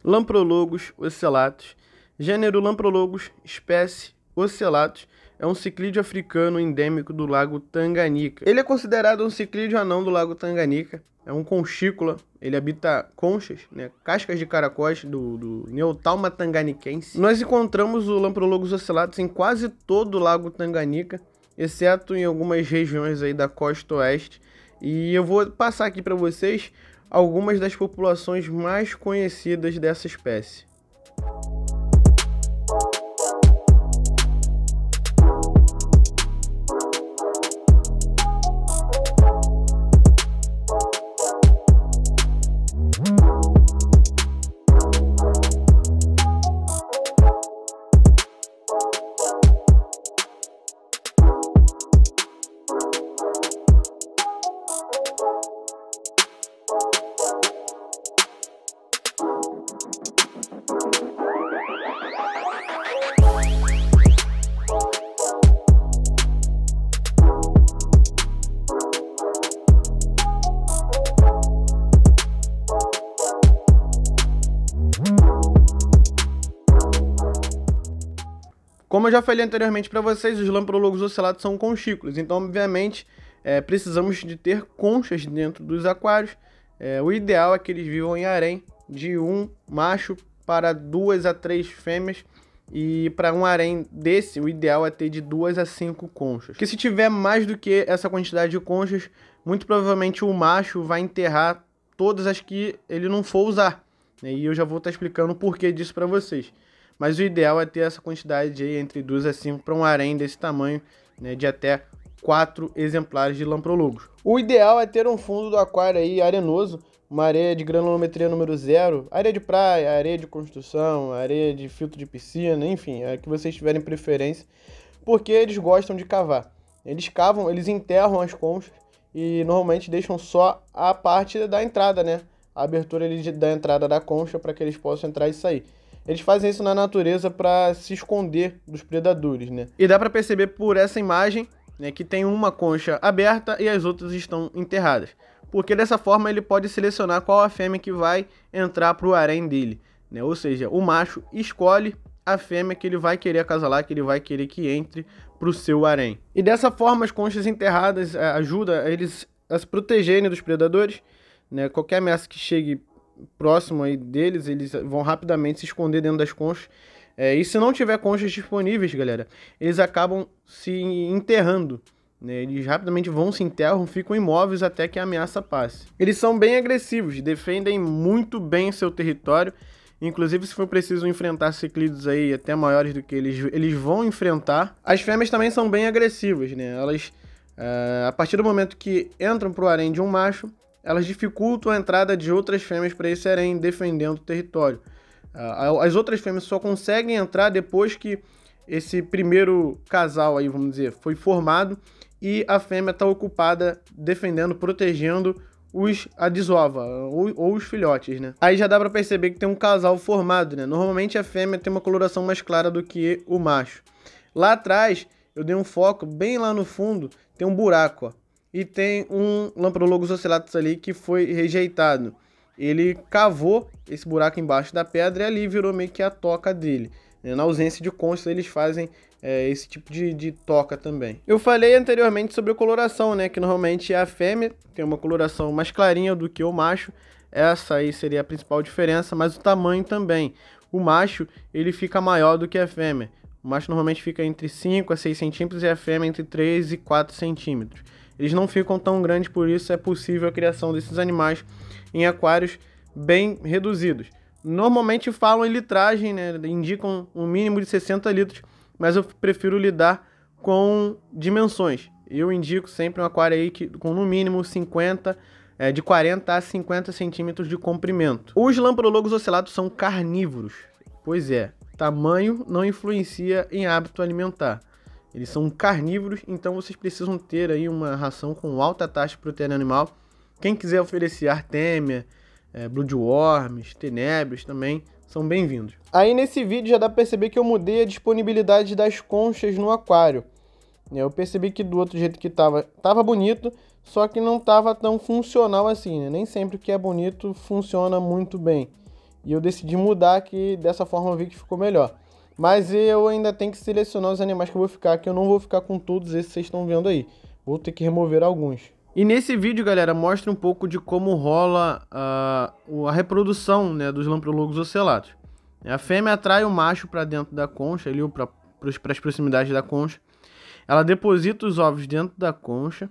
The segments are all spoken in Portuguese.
Lamprologus ocellatus. Gênero Lamprologus, espécie ocellatus, é um ciclídeo africano endêmico do lago Tanganica. Ele é considerado um ciclídeo anão do lago Tanganica, é um conchícola, ele habita conchas, né, cascas de caracóis do Neothalma tanganicense. Nós encontramos o Lamprologus ocellatus em quase todo o lago Tanganica, exceto em algumas regiões aí da costa oeste. E eu vou passar aqui para vocês algumas das populações mais conhecidas dessa espécie. Como eu já falei anteriormente para vocês, os Lamprologus ocellatus são conchícolas, então obviamente precisamos de ter conchas dentro dos aquários. O ideal é que eles vivam em harém de um macho para 2 a 3 fêmeas, e para um harém desse o ideal é ter de 2 a 5 conchas. Que se tiver mais do que essa quantidade de conchas, muito provavelmente o macho vai enterrar todas as que ele não for usar, né? E eu já vou estar explicando o porquê disso para vocês. Mas o ideal é ter essa quantidade aí, entre 2 a 5 para um harém desse tamanho, né, de até 4 exemplares de Lamprologus. O ideal é ter um fundo do aquário aí arenoso, uma areia de granulometria número 0, areia de praia, areia de construção, areia de filtro de piscina, enfim, é que vocês tiverem preferência, porque eles gostam de cavar. Eles cavam, eles enterram as conchas e normalmente deixam só a parte da entrada, né, a abertura ali da entrada da concha para que eles possam entrar e sair. Eles fazem isso na natureza para se esconder dos predadores, né? E dá para perceber por essa imagem, né, que tem uma concha aberta e as outras estão enterradas. Porque dessa forma ele pode selecionar qual a fêmea que vai entrar para o harém dele, né? Ou seja, o macho escolhe a fêmea que ele vai querer acasalar, que ele vai querer que entre para o seu harém. E dessa forma as conchas enterradas ajudam eles a se protegerem dos predadores, né? Qualquer ameaça que chegue próximo aí deles, eles vão rapidamente se esconder dentro das conchas. E se não tiver conchas disponíveis, galera, eles acabam se enterrando, né? Eles rapidamente se enterram, ficam imóveis até que a ameaça passe. Eles são bem agressivos, defendem muito bem seu território. Inclusive, se for preciso enfrentar ciclídeos aí até maiores do que eles vão enfrentar. As fêmeas também são bem agressivas, né? Elas, a partir do momento que entram para o harém de um macho, elas dificultam a entrada de outras fêmeas para esse harém, defendendo o território. As outras fêmeas só conseguem entrar depois que esse primeiro casal aí, vamos dizer, foi formado e a fêmea está ocupada defendendo, protegendo a desova ou os filhotes, né? Aí já dá para perceber que tem um casal formado, né? Normalmente a fêmea tem uma coloração mais clara do que o macho. Lá atrás, eu dei um foco, bem lá no fundo, tem um buraco, ó. E tem um Lamprologus ocellatus ali que foi rejeitado. Ele cavou esse buraco embaixo da pedra e ali virou meio que a toca dele. Na ausência de conchas, eles fazem esse tipo de toca também. Eu falei anteriormente sobre a coloração, né? Que normalmente a fêmea tem uma coloração mais clarinha do que o macho. Essa aí seria a principal diferença, mas o tamanho também. O macho, ele fica maior do que a fêmea. O macho normalmente fica entre 5 a 6 centímetros e a fêmea entre 3 e 4 centímetros. Eles não ficam tão grandes, por isso é possível a criação desses animais em aquários bem reduzidos. Normalmente falam em litragem, né? Indicam um mínimo de 60 litros, mas eu prefiro lidar com dimensões. Eu indico sempre um aquário aí com no mínimo 50, de 40 a 50 centímetros de comprimento. Os Lamprologus ocellatus são carnívoros, pois é, tamanho não influencia em hábito alimentar. Eles são carnívoros, então vocês precisam ter aí uma ração com alta taxa de proteína animal. Quem quiser oferecer artêmia, bloodworms, tenébrios também são bem-vindos. Aí nesse vídeo já dá para perceber que eu mudei a disponibilidade das conchas no aquário. Eu percebi que do outro jeito que tava bonito, só que não tava tão funcional assim, né? Nem sempre o que é bonito funciona muito bem. E eu decidi mudar, que dessa forma eu vi que ficou melhor. Mas eu ainda tenho que selecionar os animais que eu vou ficar, que eu não vou ficar com todos esses que vocês estão vendo aí. Vou ter que remover alguns. E nesse vídeo, galera, mostra um pouco de como rola a reprodução, né, dos lamprologos ocelatos. A fêmea atrai o macho para dentro da concha, ali, para as proximidades da concha. Ela deposita os ovos dentro da concha,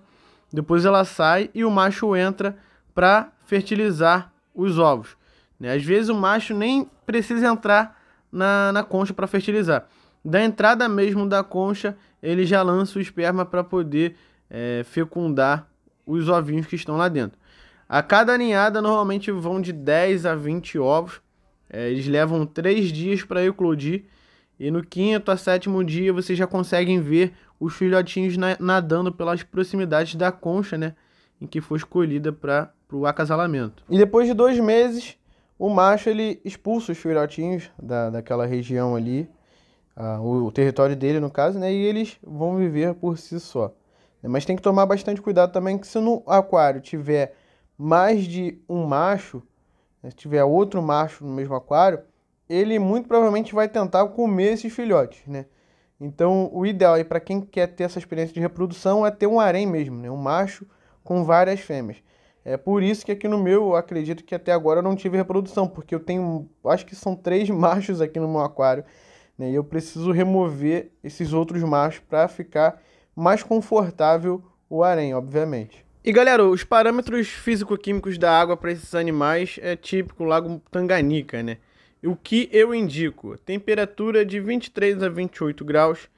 depois ela sai e o macho entra para fertilizar os ovos. Às vezes o macho nem precisa entrar na concha para fertilizar. Da entrada mesmo da concha, ele já lança o esperma para poder fecundar os ovinhos que estão lá dentro. A cada ninhada normalmente vão de 10 a 20 ovos. Eles levam 3 dias para eclodir. E no 5º a 7º dia vocês já conseguem ver os filhotinhos nadando pelas proximidades da concha, né, em que foi escolhida para o acasalamento. E depois de 2 meses, o macho ele expulsa os filhotinhos daquela região ali, o território dele no caso, né, e eles vão viver por si só. Mas tem que tomar bastante cuidado também, que se no aquário tiver mais de um macho, né, se tiver outro macho no mesmo aquário, ele muito provavelmente vai tentar comer esses filhotes, né? Então, o ideal aí para quem quer ter essa experiência de reprodução é ter um harém mesmo, né? Um macho com várias fêmeas. É por isso que aqui no meu, eu acredito que até agora eu não tive reprodução, porque eu tenho, acho que são 3 machos aqui no meu aquário, né? E eu preciso remover esses outros machos para ficar mais confortável o harém, obviamente. E galera, os parâmetros físico-químicos da água para esses animais é típico Lago Tanganica, né? O que eu indico? Temperatura de 23 a 28 graus,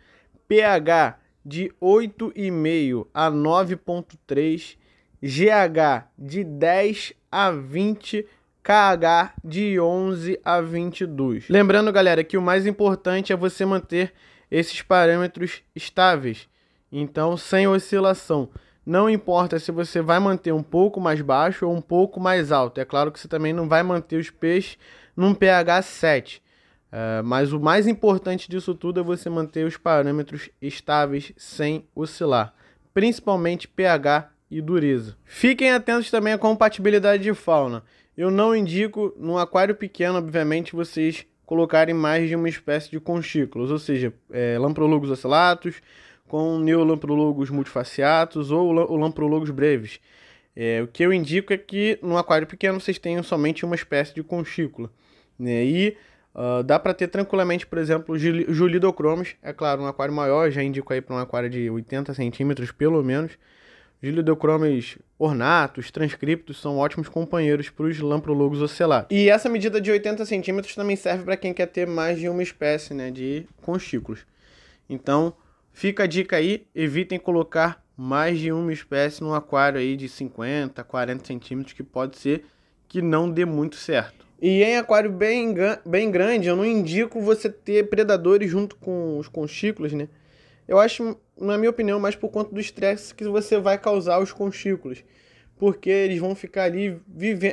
pH de 8,5 a 9,3, GH de 10 a 20, KH de 11 a 22. Lembrando, galera, que o mais importante é você manter esses parâmetros estáveis, então sem oscilação. Não importa se você vai manter um pouco mais baixo ou um pouco mais alto. É claro que você também não vai manter os peixes num pH 7. Mas o mais importante disso tudo é você manter os parâmetros estáveis sem oscilar. Principalmente pH e dureza. Fiquem atentos também à compatibilidade de fauna. Eu não indico, num aquário pequeno, obviamente, vocês colocarem mais de uma espécie de conchículos. Ou seja, lamprologos ocelatus, com neolamprologos multifaciatus ou o lamprologos brevis. O que eu indico é que no aquário pequeno vocês tenham somente uma espécie de conchícula, né? E dá para ter tranquilamente, por exemplo, Julidochromis. É claro, um aquário maior, já indico aí para um aquário de 80 centímetros pelo menos. Julidochromis ornatus, transcriptus são ótimos companheiros para os lamprologos ocelatus. E essa medida de 80 centímetros também serve para quem quer ter mais de uma espécie, né, de conchículos. Então, fica a dica aí, evitem colocar mais de uma espécie num aquário aí de 50, 40 centímetros, que pode ser que não dê muito certo. E em aquário bem grande, eu não indico você ter predadores junto com os conchículos, né? Eu acho, na minha opinião, mais por conta do estresse que você vai causar aos conchículos. Porque eles vão ficar ali,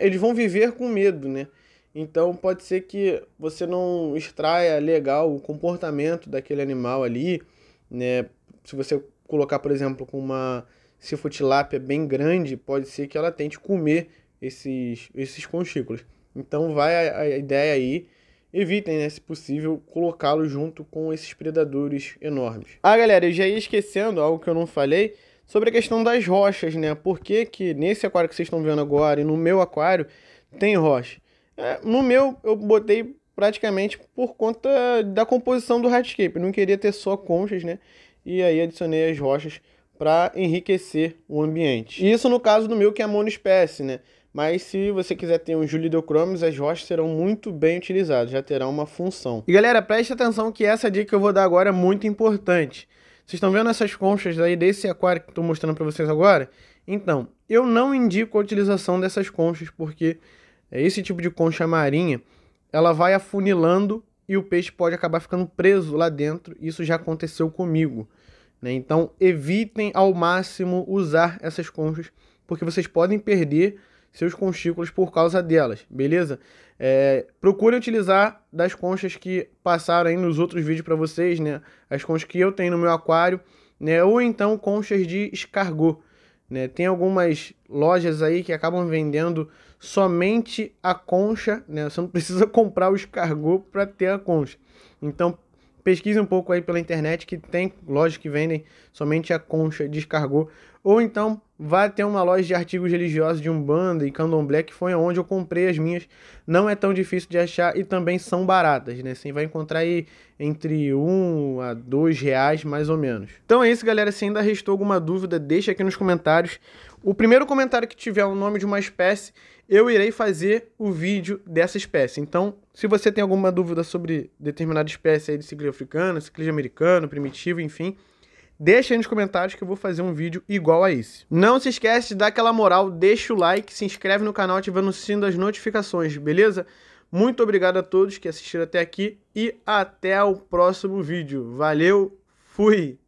eles vão viver com medo, né? Então pode ser que você não extraia legal o comportamento daquele animal ali, né? Se você colocar, por exemplo, com uma cifotilápia bem grande, pode ser que ela tente comer esses conchículos. Então vai a ideia aí, evitem, né, se possível, colocá-lo junto com esses predadores enormes. Galera, eu já ia esquecendo algo que eu não falei sobre a questão das rochas, né? Por que que nesse aquário que vocês estão vendo agora e no meu aquário tem rocha? No meu eu botei praticamente por conta da composição do hardscape. Eu não queria ter só conchas, né? E aí adicionei as rochas para enriquecer o ambiente. Isso no caso do meu, que é monoespécie, né? Mas se você quiser ter um Julidochromis, as rochas serão muito bem utilizadas, já terão uma função. E galera, preste atenção que essa dica que eu vou dar agora é muito importante. Vocês estão vendo essas conchas aí desse aquário que eu estou mostrando para vocês agora? Então, eu não indico a utilização dessas conchas, porque esse tipo de concha marinha, ela vai afunilando e o peixe pode acabar ficando preso lá dentro. Isso já aconteceu comigo, né? Então, evitem ao máximo usar essas conchas, porque vocês podem perder seus conchículos por causa delas, beleza? Procure utilizar das conchas que passaram aí nos outros vídeos para vocês, né? As conchas que eu tenho no meu aquário, né? Ou então conchas de escargot, né? Tem algumas lojas aí que acabam vendendo somente a concha, né? Você não precisa comprar o escargot para ter a concha. Então pesquise um pouco aí pela internet que tem lojas que vendem somente a concha de escargot. Ou então vá até uma loja de artigos religiosos de Umbanda e Candomblé, que foi onde eu comprei as minhas. Não é tão difícil de achar e também são baratas, né? Você vai encontrar aí entre R$1 a R$2 mais ou menos. Então é isso, galera. Se ainda restou alguma dúvida, deixa aqui nos comentários. O primeiro comentário que tiver o nome de uma espécie, eu irei fazer o vídeo dessa espécie. Então, se você tem alguma dúvida sobre determinada espécie aí de ciclídeo africano, ciclídeo americano, primitivo, enfim, deixa aí nos comentários que eu vou fazer um vídeo igual a esse. Não se esquece de dar aquela moral, deixa o like, se inscreve no canal ativando o sino das notificações, beleza? Muito obrigado a todos que assistiram até aqui e até o próximo vídeo. Valeu, fui!